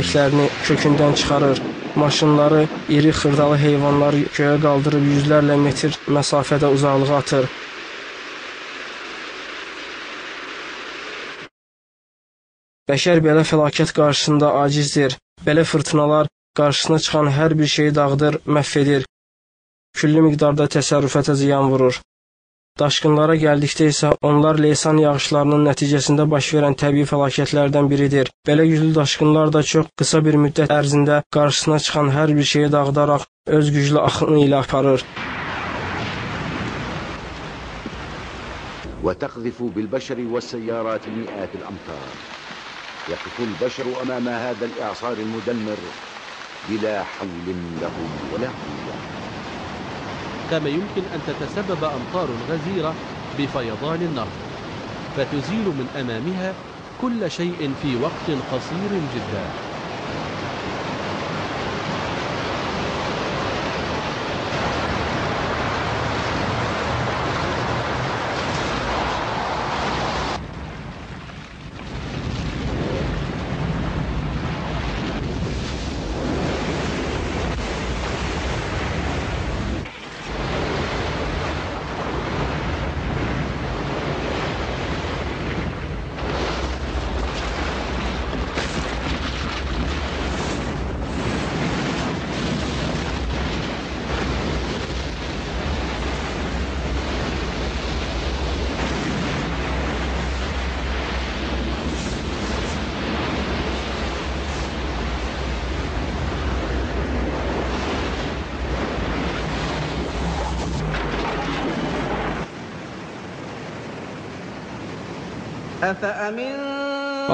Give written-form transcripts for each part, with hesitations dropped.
əklərini kökündən çıxarır. Maşınları, iri xırdalı heyvanları göyə qaldırıb yüzlərlə metr məsafədə uzaqlığa atır. Bəşər belə fəlakət qarşısında acizdir. Belə fırtınalar qarşısına çıxan hər bir şeyi dağıdır, məhv edir. Küllü miqdarda təsərrüfata ziyan vurur. Daşqınlara gəldikdə isə onlar leysan yağışlarının nəticəsində baş verən təbii fəlakətlərdən biridir. Belə güclü daşqınlar da çox qısa bir müddət ərzində qarşısına çıxan hər bir şeyi dağıdaraq öz güclü axını ilə aparır. وتقذف بالبشر والسيارات مئات الأمتار. يقف البشر أمام هذا الإعصار المدمر بلا حول لهم ولا قوة. كما يمكن أن تتسبب أمطار غزيرة بفيضان النهر فتزيل من أمامها كل شيء في وقت قصير جدا.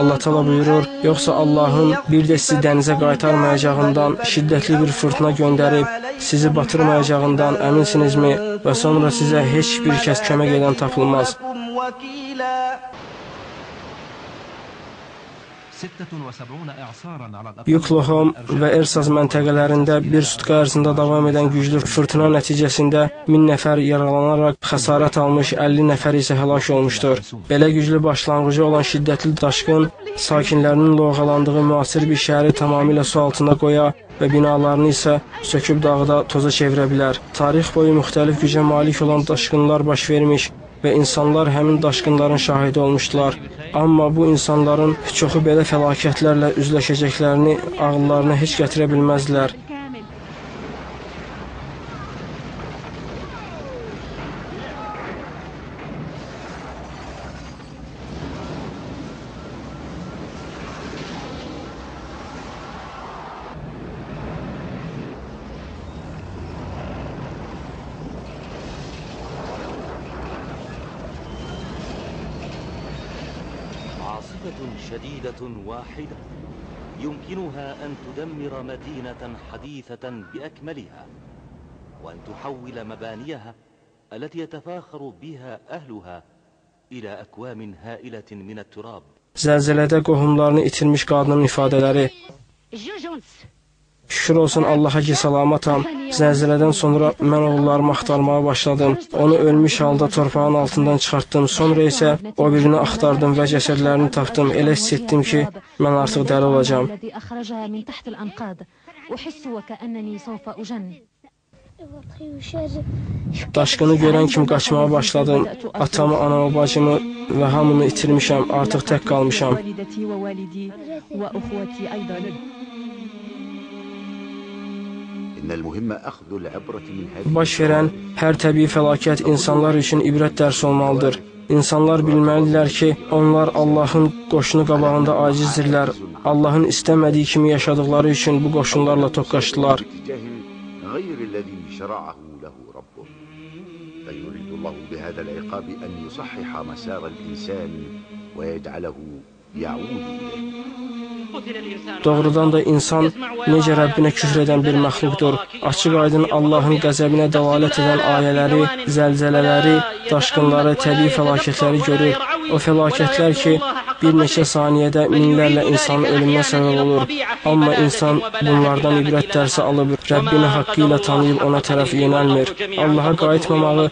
Allah təala buyurur, yoxsa Allahın bir də sizi dənizə qaytarmayacağından, şiddətli bir fırtına göndərib, sizi batırmayacağından əminsinizmi və sonra sizə heç bir kəs kömək edən tapılmaz. Yuklahom və Ersaz məntəqələrində bir sutka ərzində davam edən güclü fırtına nəticəsində 1000 nəfər yaralanaraq xəsarət almış, 50 nəfər isə həlak olmuşdur. Belə güclü başlanğıcı olan şiddətli daşqın sakinlərinin loğalandığı müasir bir şəhəri tamamilə su altında qoya və binalarını isə söküb dağıda toza çevirə bilər. Tarix boyu müxtəlif gücə malik olan daşqınlar baş vermiş və insanlar həmin daşqınların şahidi olmuşdular. Amma bu insanların çoxu belə fəlakətlərlə üzləşəcəklərini ağıllarına heç gətirə bilməzdilər. شديدة واحدة يمكنها أن تدمر مدينة حديثة بأكملها وأن تحول مبانيها التي يتفاخر بها أهلها إلى أكوام هائلة من التراب. Zəlzələdə qohumlarını itirmiş qadının ifadələri. Şükür olsun Allaha ki salamatam. Zəlzələdən sonra mən oğullarımı axtarmağa başladım. Onu ölmüş halda torpağın altından çıxartdım. Sonra isə o birini axtardım və cəsədlərini tapdım. Elə hiss etdim ki, mən artıq dəli olacağam. Daşqını görən kimi qaçmağa başladım. Atamı, anamı, bacımı və hamını itirmişəm. Artıq tək qalmışam. Baş verən hər təbii fəlakət insanlar üçün ibrət dərsi olmalıdır. İnsanlar bilməlidirlər ki, onlar Allahın qoşunu qabağında acizdirlər. Allahın istəmədiyi kimi yaşadıkları üçün bu qoşunlarla toqqaşdılar. Doğrudan da insan necə Rəbbinə küfr edən bir məxluqdur. Açıq aydın Allahın qəzəbinə dəlalət edən ayələri, zəlzələləri, daşqınları, təbii fəlakətləri görür. O fəlakətlər ki, bir neçə saniyədə minlərlə insanın ölümünə səbəb olur. Amma insan bunlardan ibrət dərsi alıb, Rəbbini haqqı ilə tanıyıb ona tərəf yönəlmir. Allaha qayıtmamağı,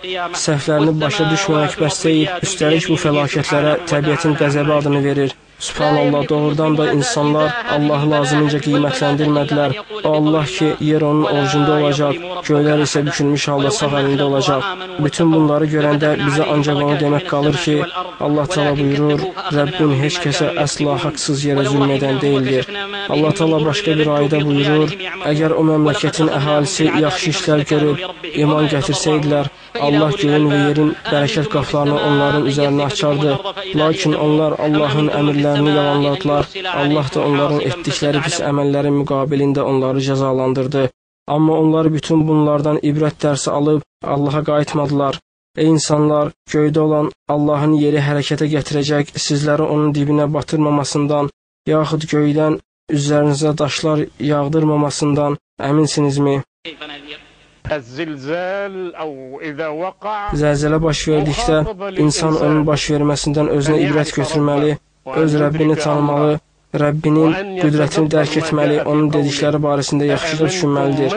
səhvlərini başa düşməmək bəs deyil, üstəlik bu fəlakətlərə təbiətin qəzəbi adını verir. Subhanallah, doğrudan da insanlar Allahı lazımınca qiymətləndirmədilər. O Allah ki, yer onun ovucunda olacaq, göylər isə bükülmüş halda sağ əlində olacaq. Bütün bunları görəndə bizə ancaq onu demək qalır ki, Allah Teala buyurur, Rəbbin heç kəsə əsla haqsız yerə zülm edən deyildir. Allah Teala başqa bir ayədə buyurur, əgər o məmləkətin əhalisi yaxşı işlər görüb, iman gətirsəydilər, Allah göyün və yerin bərəkət qapılarını onların üzərinə açardı. Lakin onlar Allahın əmrlərini yalanladılar. Allah da onların etdikləri pis əməllərin müqabilində onları cəzalandırdı. Amma onlar bütün bunlardan ibrət dərsi alıb Allaha qayıtmadılar. Ey insanlar, göydə olan Allahın yeri hərəkətə gətirəcək, sizləri onun dibinə batırmamasından, yaxud göydən üzərinizə daşlar yağdırmamasından əminsinizmi? Zəlzələ baş verdikdə insan onun baş verməsindən özünə ibrət götürməli, öz Rəbbini tanımalı, Rəbbinin qüdrətini dərk etməli, onun dedikləri barəsində yaxşıca düşünməlidir.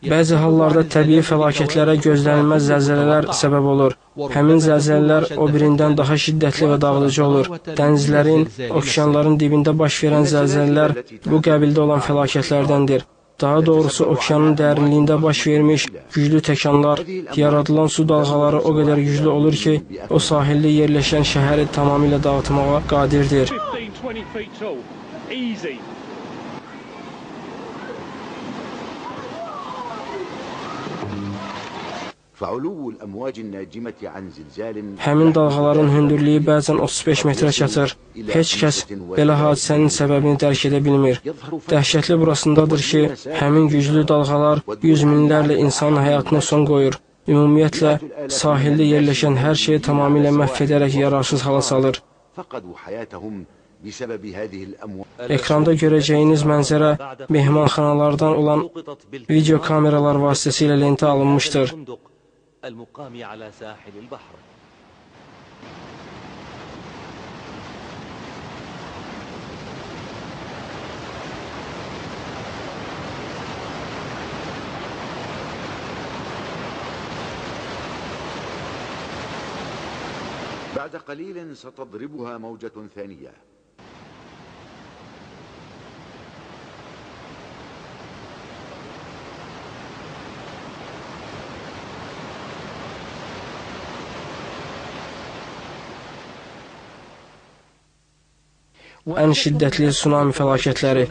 Bəzi hallarda təbii fəlakətlərə gözlənilməz zəlzələlər səbəb olur. Həmin zəlzələlər o birindən daha şiddətli və dağıdıcı olur. Dənizlərin, okeanların dibində baş verən zəlzələlər bu qəbildə olan fəlakətlərdəndir. Daha doğrusu, okeanın dərinliyində baş vermiş güclü təkanlar, yaradılan su dalğaları o qədər güclü olur ki, o sahildə yerləşən şəhəri tamamilə dağıtmağa qadirdir. Həmin dalğaların hündürlüyü bəzən 35 metrə çatır. Heç kəs belə hadisənin səbəbini dərk edə bilmir. Dəhşətli burasındadır ki, həmin güclü dalğalar yüz minlərlə insanın həyatına son qoyur. Ümumiyyətlə, sahildə yerləşən hər şeyi tamamilə məhv edərək yararsız hala salır. Ekranda görəcəyiniz mənzərə mehmanxanalardan olan video kameralar vasitəsilə lentə alınmışdır. المقام على ساحل البحر. بعد قليل ستضربها موجة ثانية. Ən şiddətli tsunami fəlakətləri.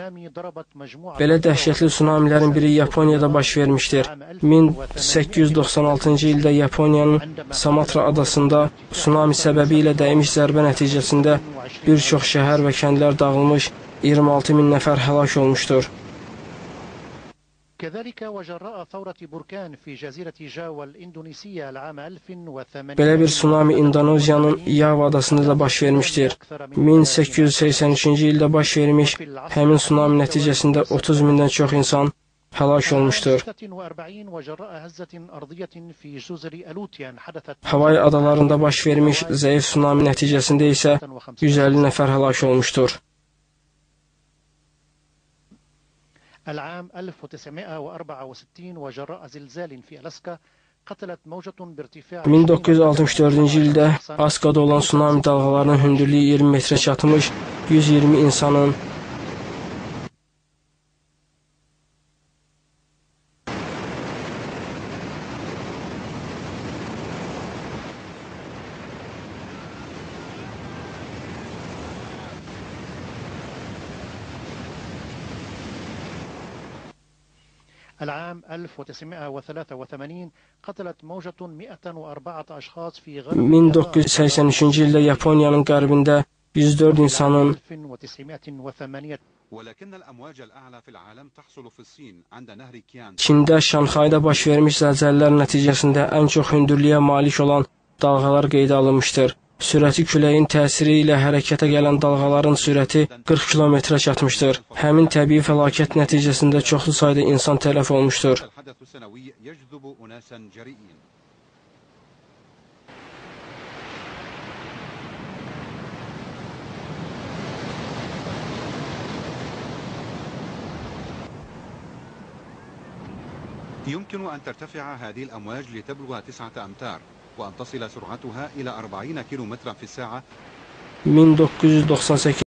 Belə dəhşətli tsunamilərin biri Yaponiyada baş vermişdir. 1896-cı ildə Yaponiyanın Sumatra adasında tsunami səbəbi ilə dəymiş zərbə nəticəsində bir çox şəhər və kəndlər dağılmış, 26 min nəfər həlak olmuşdur. Belə bir tsunami İndoneziyanın Yava adasında da baş vermişdir. 1883-cü ildə baş vermiş həmin tsunami nəticəsində 30 mindən çox insan həlak olmuşdur. Havay adalarında baş vermiş zəif tsunami nəticəsində isə 150 nəfər həlak olmuşdur. العام 1964 وجراء زلزال في ألاسكا قتلت موجة بارتفاع 1964-cü ildə Askada olan tsunami dalğalarının hündürlüyü 20 metrə çatmış, 120 insanın العام 1983 قتلت موجة 104 أشخاص في غرب 1983-cü ildə Yaponiyanın qərbində 104 insanın Çində Şanxayda baş vermiş zəlzələlər nəticəsində ən çox hündürlüyə malik olan dalğalar qeydə alınmışdır. Sürəti küləyin təsiri ilə hərəkətə gələn dalğaların sürəti 40 kilometrə çatmışdır. Həmin təbii fəlakət nəticəsində çoxlu sayda insan tələf olmuşdur. يمكن أن ترتفع هذه الأمواج لتبلغ 9 أمتار وأن تصل سرعتها إلى 40 كيلومترا في الساعة. 1998